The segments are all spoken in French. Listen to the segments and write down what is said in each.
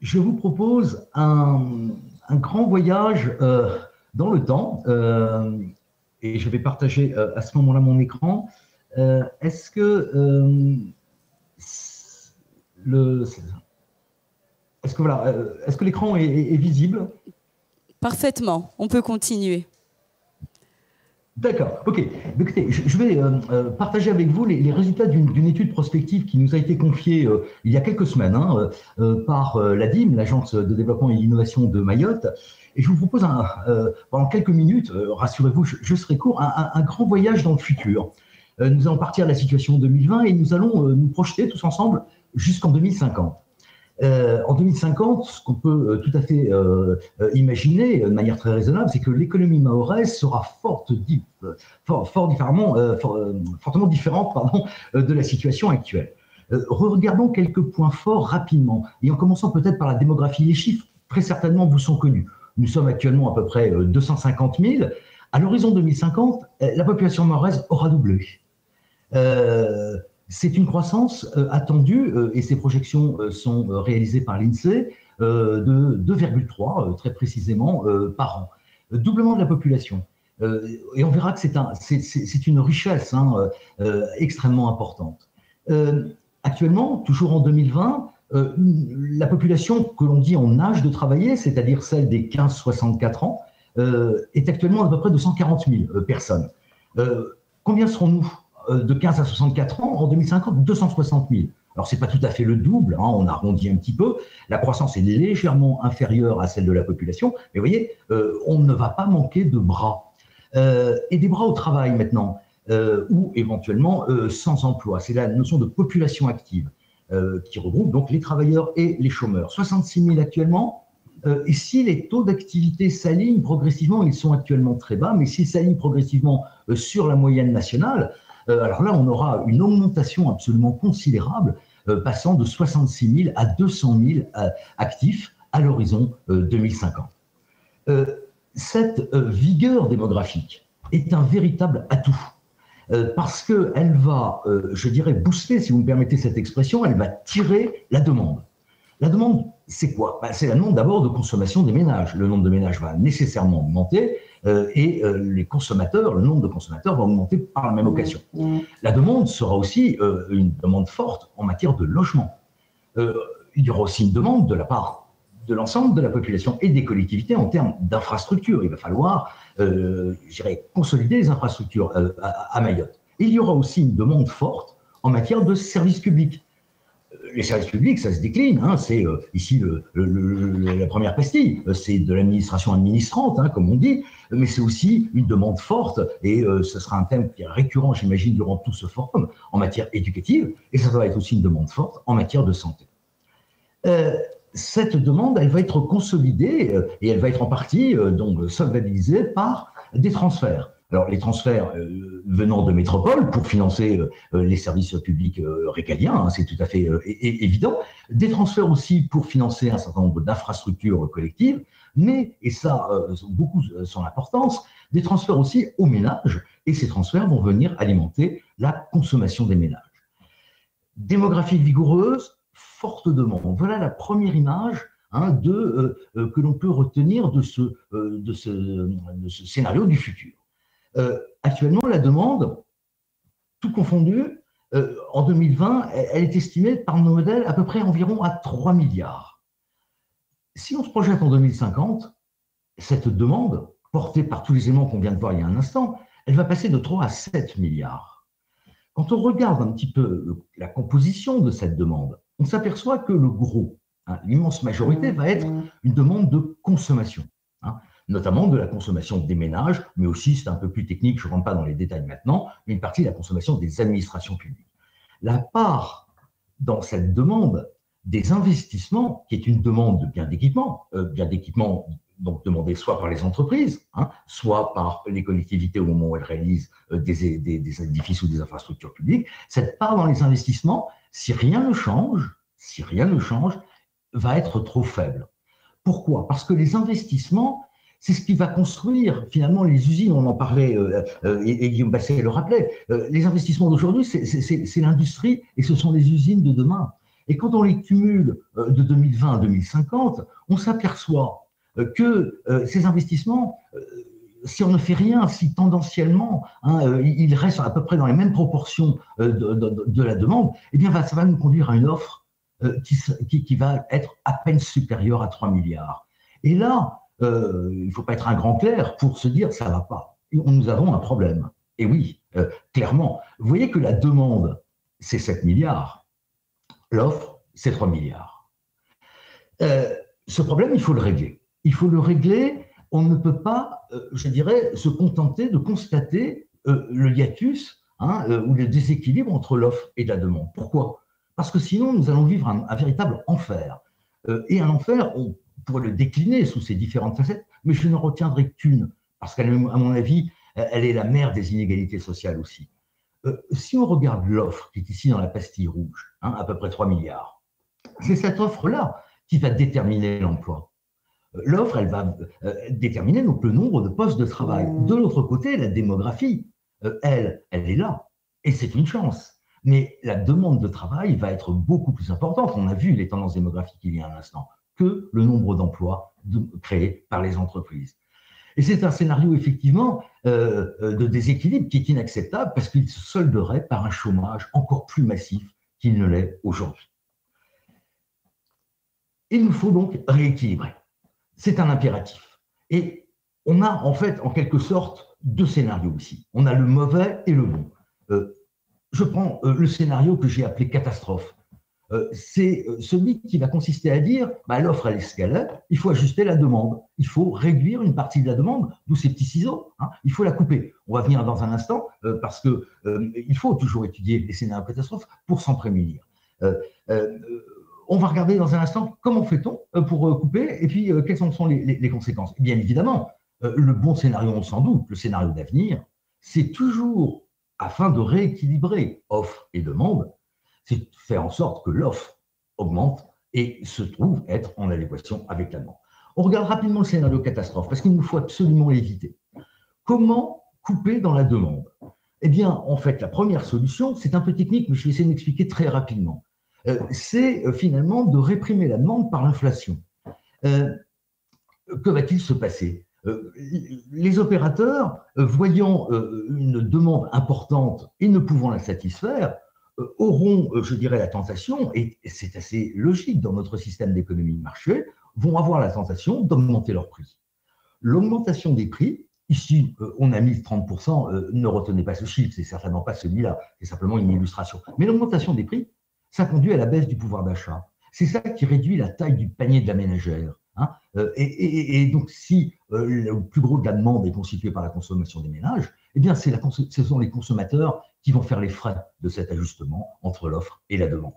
Je vous propose un grand voyage dans le temps et je vais partager à ce moment-là mon écran. Est-ce que le, est-ce que voilà, est-ce que l'écran est visible? Parfaitement, on peut continuer. D'accord, ok. Écoutez, je vais partager avec vous les résultats d'une étude prospective qui nous a été confiée il y a quelques semaines par l'ADIM, l'Agence de développement et d'innovation de Mayotte. Et je vous propose pendant quelques minutes, rassurez-vous, je serai court, un grand voyage dans le futur. Nous allons partir de la situation 2020 et nous allons nous projeter tous ensemble jusqu'en 2050. En 2050, ce qu'on peut tout à fait imaginer de manière très raisonnable, c'est que l'économie mahoraise sera fortement différente de la situation actuelle. Regardons quelques points forts rapidement, et en commençant peut-être par la démographie. Les chiffres, très certainement, vous sont connus. Nous sommes actuellement à peu près 250 000. À l'horizon 2050, la population mahoraise aura doublé. C'est une croissance attendue, et ces projections sont réalisées par l'INSEE, de 2,3 très précisément par an. Doublement de la population. Et on verra que c'est une richesse extrêmement importante. Actuellement, toujours en 2020, la population que l'on dit en âge de travailler, c'est-à-dire celle des 15-64 ans, est actuellement à peu près de 140 000 personnes. Combien serons-nous de 15 à 64 ans, en 2050, 260 000. Alors, ce n'est pas tout à fait le double, on arrondit un petit peu. La croissance est légèrement inférieure à celle de la population, mais vous voyez, on ne va pas manquer de bras. Et des bras au travail maintenant, ou éventuellement sans emploi. C'est la notion de population active qui regroupe donc les travailleurs et les chômeurs. 66 000 actuellement. Et si les taux d'activité s'alignent progressivement, ils sont actuellement très bas, mais s'ils s'alignent progressivement sur la moyenne nationale, alors là, on aura une augmentation absolument considérable, passant de 66 000 à 200 000 actifs à l'horizon 2050. Cette vigueur démographique est un véritable atout, parce qu'elle va, je dirais, booster, si vous me permettez cette expression, elle va tirer la demande. La demande, c'est quoi? C'est la demande d'abord de consommation des ménages. Le nombre de ménages va nécessairement augmenter et les consommateurs, le nombre de consommateurs va augmenter par la même occasion. La demande sera aussi une demande forte en matière de logement. Il y aura aussi une demande de la part de l'ensemble de la population et des collectivités en termes d'infrastructures. Il va falloir, je dirais, consolider les infrastructures à Mayotte. Il y aura aussi une demande forte en matière de services publics. Les services publics, ça se décline. C'est ici la première pastille. C'est de l'administration administrante, comme on dit, mais c'est aussi une demande forte, et ce sera un thème qui est récurrent, j'imagine, durant tout ce forum, en matière éducative, et ça va être aussi une demande forte en matière de santé. Cette demande, elle va être consolidée, et elle va être en partie donc solvabilisée par des transferts. Alors, les transferts venant de métropole pour financer les services publics régaliens, c'est tout à fait évident. Des transferts aussi pour financer un certain nombre d'infrastructures collectives, mais, et ça, beaucoup son importance, des transferts aussi aux ménages, et ces transferts vont venir alimenter la consommation des ménages. Démographie vigoureuse, forte demande. Voilà la première image que l'on peut retenir de ce scénario du futur. Actuellement, la demande, tout confondu, en 2020, elle est estimée par nos modèles à peu près environ à 3 milliards. Si on se projette en 2050, cette demande, portée par tous les éléments qu'on vient de voir il y a un instant, elle va passer de 3 à 7 milliards. Quand on regarde un petit peu la composition de cette demande, on s'aperçoit que le gros, l'immense majorité, va être une demande de consommation. Notamment de la consommation des ménages, mais aussi, c'est un peu plus technique, je ne rentre pas dans les détails maintenant, une partie de la consommation des administrations publiques. La part dans cette demande des investissements, qui est une demande de biens d'équipement donc demandée soit par les entreprises, soit par les collectivités au moment où elles réalisent des édifices ou des infrastructures publiques, cette part dans les investissements, si rien ne change, va être trop faible. Pourquoi? Parce que les investissements, c'est ce qui va construire finalement les usines, on en parlait, et Guillaume Basset le rappelait, les investissements d'aujourd'hui, c'est l'industrie et ce sont les usines de demain. Et quand on les cumule de 2020 à 2050, on s'aperçoit que ces investissements, si on ne fait rien, si tendanciellement ils restent à peu près dans les mêmes proportions de la demande, eh bien ça va nous conduire à une offre qui va être à peine supérieure à 3 milliards. Et là, il ne faut pas être un grand clerc pour se dire ça ne va pas. Nous avons un problème. Et oui, clairement, vous voyez que la demande, c'est 7 milliards, l'offre, c'est 3 milliards. Ce problème, il faut le régler. Il faut le régler. On ne peut pas, je dirais, se contenter de constater le hiatus ou le déséquilibre entre l'offre et la demande. Pourquoi? Parce que sinon, nous allons vivre un véritable enfer. Et un enfer, on pourrait le décliner sous ses différentes facettes, mais je ne retiendrai qu'une, parce qu'à mon avis, elle est la mère des inégalités sociales aussi. Si on regarde l'offre qui est ici dans la pastille rouge, à peu près 3 milliards, c'est cette offre-là qui va déterminer l'emploi. L'offre, elle va déterminer donc le nombre de postes de travail. De l'autre côté, la démographie, elle est là, et c'est une chance. Mais la demande de travail va être beaucoup plus importante. On a vu les tendances démographiques il y a un instant, que le nombre d'emplois créés par les entreprises. Et c'est un scénario, effectivement, de déséquilibre qui est inacceptable parce qu'il se solderait par un chômage encore plus massif qu'il ne l'est aujourd'hui. Il nous faut donc rééquilibrer. C'est un impératif. Et on a, en fait, en quelque sorte, deux scénarios ici. On a le mauvais et le bon. Je prends le scénario que j'ai appelé catastrophe. C'est celui qui va consister à dire l'offre, elle est ce qu'elle est, il faut ajuster la demande. Il faut réduire une partie de la demande, d'où ces petits ciseaux. Il faut la couper. On va venir dans un instant, parce qu'il faut toujours étudier les scénarios catastrophes pour s'en prémunir. On va regarder dans un instant comment fait-on pour couper et puis quelles sont les conséquences. Bien évidemment, le bon scénario, on s'en doute, le scénario d'avenir, c'est toujours, afin de rééquilibrer offre et demande, c'est de faire en sorte que l'offre augmente et se trouve être en adéquation avec la demande. On regarde rapidement le scénario catastrophe parce qu'il nous faut absolument l'éviter. Comment couper dans la demande? Eh bien, en fait, la première solution, c'est un peu technique, mais je vais essayer de m'expliquer très rapidement. C'est finalement de réprimer la demande par l'inflation. Que va-t-il se passer? Les opérateurs, voyant une demande importante et ne pouvant la satisfaire, auront, je dirais, la tentation, et c'est assez logique dans notre système d'économie de marché, vont avoir la tentation d'augmenter leurs prix. L'augmentation des prix, ici, on a mis 30%, ne retenez pas ce chiffre, c'est certainement pas celui-là, c'est simplement une illustration. Mais l'augmentation des prix, ça conduit à la baisse du pouvoir d'achat. C'est ça qui réduit la taille du panier de la ménagère. Et donc, si le plus gros de la demande est constitué par la consommation des ménages, eh bien, ce sont les consommateurs qui vont faire les frais de cet ajustement entre l'offre et la demande.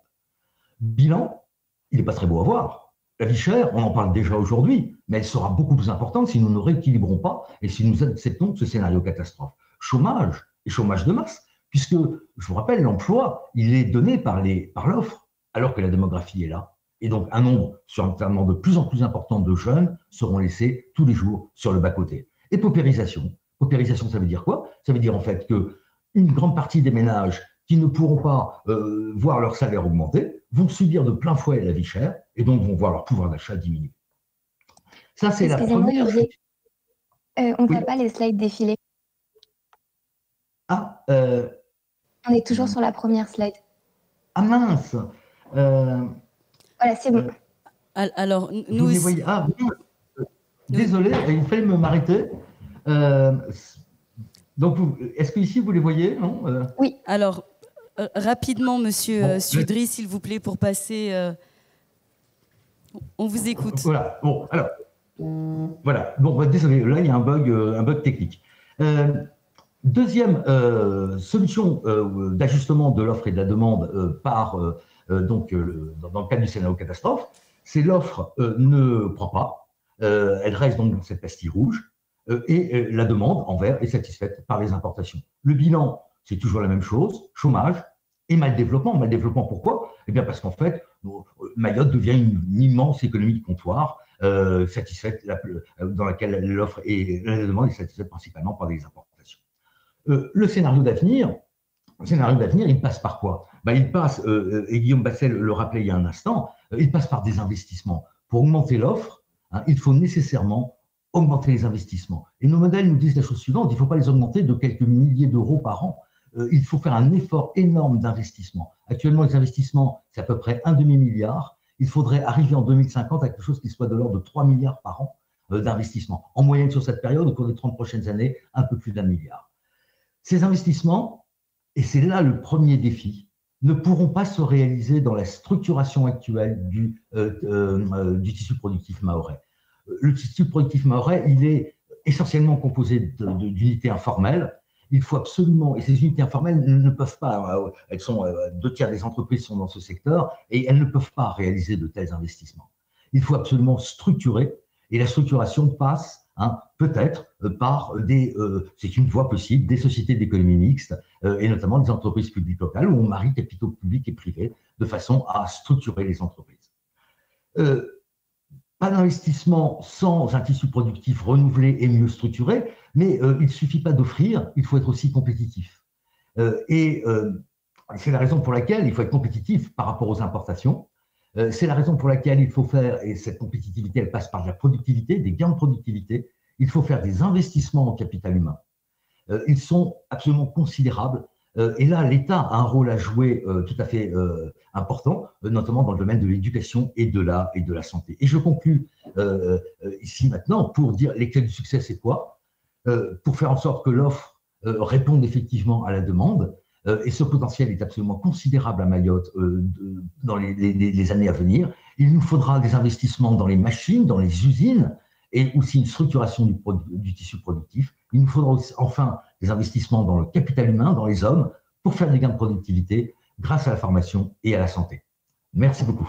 Bilan, il n'est pas très beau à voir. La vie chère, on en parle déjà aujourd'hui, mais elle sera beaucoup plus importante si nous ne rééquilibrons pas et si nous acceptons ce scénario catastrophe. Chômage, et chômage de masse, puisque, je vous rappelle, l'emploi, il est donné par l'offre, alors que la démographie est là. Et donc, un nombre certainement de plus en plus important de jeunes seront laissés tous les jours sur le bas-côté. Et paupérisation. Paupérisation, ça veut dire quoi? Ça veut dire en fait qu'une grande partie des ménages qui ne pourront pas voir leur salaire augmenter vont subir de plein fouet la vie chère et donc vont voir leur pouvoir d'achat diminuer. Ça, c'est la première. On ne voit pas les slides défiler. Ah, on est toujours sur la première slide. Ah mince. Voilà, c'est bon. Alors, nous... les voyez. Ah, désolé, il fallait m'arrêter. Donc, est-ce qu'ici, vous les voyez, non Oui. Alors, rapidement, monsieur Sudry, s'il vous plaît, pour passer... on vous écoute. Voilà, bon, alors... Voilà, bon, désolé, là, il y a un bug technique. Deuxième solution d'ajustement de l'offre et de la demande dans le cadre du scénario catastrophe, c'est l'offre ne croît pas, elle reste donc dans cette pastille rouge, et la demande en vert est satisfaite par les importations. Le bilan, c'est toujours la même chose, chômage et mal développement. Mal développement, pourquoi? Eh bien parce qu'en fait, Mayotte devient une immense économie de comptoir, satisfaite, dans laquelle l'offre et la demande est satisfaite principalement par des importations. Le scénario d'avenir, scénario d'avenir, il passe par quoi? Il passe, et Guillaume Bassel le rappelait il y a un instant, il passe par des investissements. Pour augmenter l'offre, il faut nécessairement augmenter les investissements. Et nos modèles nous disent la chose suivante, il ne faut pas les augmenter de quelques milliers d'euros par an. Il faut faire un effort énorme d'investissement. Actuellement, les investissements, c'est à peu près un demi-milliard. Il faudrait arriver en 2050 à quelque chose qui soit de l'ordre de 3 milliards par an d'investissement. En moyenne, sur cette période, au cours des 30 prochaines années, un peu plus d'1 milliard. Ces investissements, et c'est là le premier défi, ne pourront pas se réaliser dans la structuration actuelle du tissu productif mahorais. Le tissu productif mahorais, il est essentiellement composé d'unités informelles. Il faut absolument, et ces unités informelles ne peuvent pas, elles sont, 2/3 des entreprises sont dans ce secteur, et elles ne peuvent pas réaliser de tels investissements. Il faut absolument structurer, et la structuration passe peut-être par c'est une voie possible, des sociétés d'économie mixte, et notamment des entreprises publiques locales, où on marie capitaux publics et privés, de façon à structurer les entreprises. Pas d'investissement sans un tissu productif renouvelé et mieux structuré, mais il ne suffit pas d'offrir, il faut être aussi compétitif. C'est la raison pour laquelle il faut être compétitif par rapport aux importations. C'est la raison pour laquelle il faut faire, et cette compétitivité, elle passe par de la productivité, des gains de productivité, il faut faire des investissements en capital humain. Ils sont absolument considérables. Et là, l'État a un rôle à jouer tout à fait important, notamment dans le domaine de l'éducation et de la santé. Et je conclus ici maintenant pour dire les clés du succès, c'est quoi? Pour faire en sorte que l'offre réponde effectivement à la demande. Et ce potentiel est absolument considérable à Mayotte dans les années à venir. Il nous faudra des investissements dans les machines, dans les usines, et aussi une structuration du tissu productif. Il nous faudra aussi, enfin des investissements dans le capital humain, dans les hommes, pour faire des gains de productivité grâce à la formation et à la santé. Merci beaucoup.